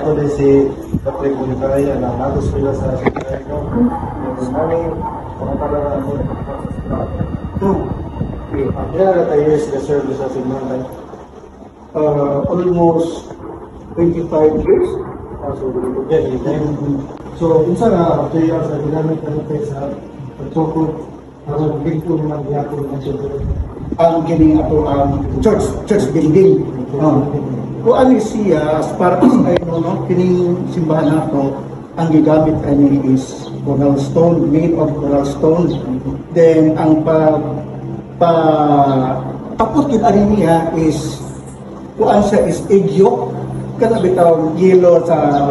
Ako din si Patrick Bulikaya na nagos sila sa Chicago. Yung namin, pangkalaran ako sa Kaya tayo years na-serve sa Sigmantay. Almost 25 years. So, minsan na, 2 years na ginamit na tayo sa pagtukod. Ang ginto naman gihapon ng children. Ang gining ato ang church building. Kung ano siya, as far as I know, no, kining simbahan nato, ang gigamit ani is coral stone, made of coral stone. Then ang tapos yun ani niya is kuan siya is egg yolk, kana bitaw yellow sa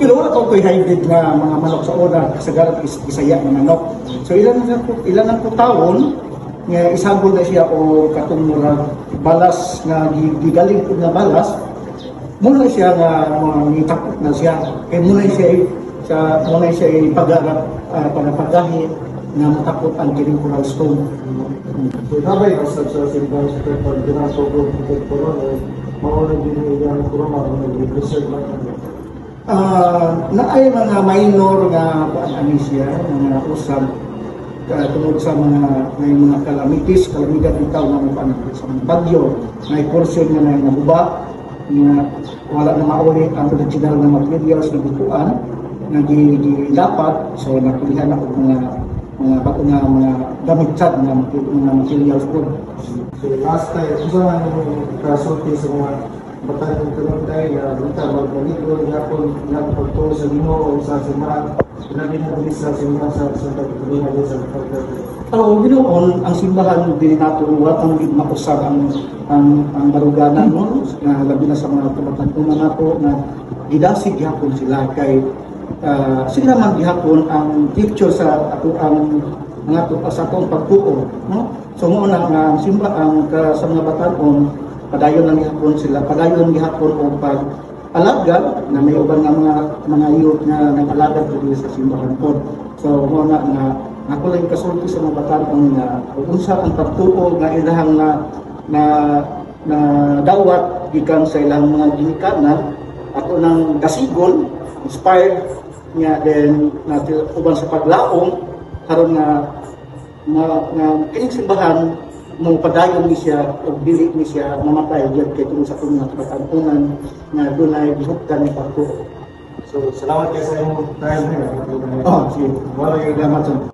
ilo na to hybrid nga mga manok sa una kasagaran is Bisaya nga manok. So ilan ang taon nga isagol na siya o katong murag balas nga gigaling pud nga balas muna siya nga nitapot na siya kay muna siya ipagarap para paggahi nga matapot ang kining coral stone. So nabay sa simbahan sa pag ginasugod ng corona mauna din yung corona nag-reserve lang. Naay mga minor nga ani siya nga usab tungod sa mga kalamidad bitaw nga mga sa mga bagyo, may portion nga na nabuba nga wala na mauli ang original na materials na butuan nga dapat so napulihan ako mga bago nga mga gamit sad nga materials po. So last time, kung saan yung kasulti sa mga batang ng Kalantay na dito mag-maligro na pagtuloy sa Ginoo o sa simbahan, sinabi na ulit sa simbahan sa Santa Catarina sa Ang Ginoon, ang simbahan din naturuan ang makusag ang baruganan no na labi na sa mga tumatanda nato na gidasig gihapon sila kay sila man gihapon ang picture sa ato ang mga sa atong pagtuo no. So mo na ang simbahan sa mga batanon padayon lang gihapon sila, padayon gihapon o pag alaga na may uban nga mga youth na nag-alaga dito sa simbahan po. So mo na ako lang kasulti sa mga batanon nga unsa ang pagtuo nga ilahang na dawat gikan sa ilang mga ginikanan ato nang dasigon inspired nga then natin uban sa paglaom karon nga kining simbahan mo padayon ni siya o dili ni siya mamatay diyan kay tungod sa mga katanungan nga dunay gihuptan ni pagtuo. So salamat kayo sa imong time. Sige. Wala yung Salamat.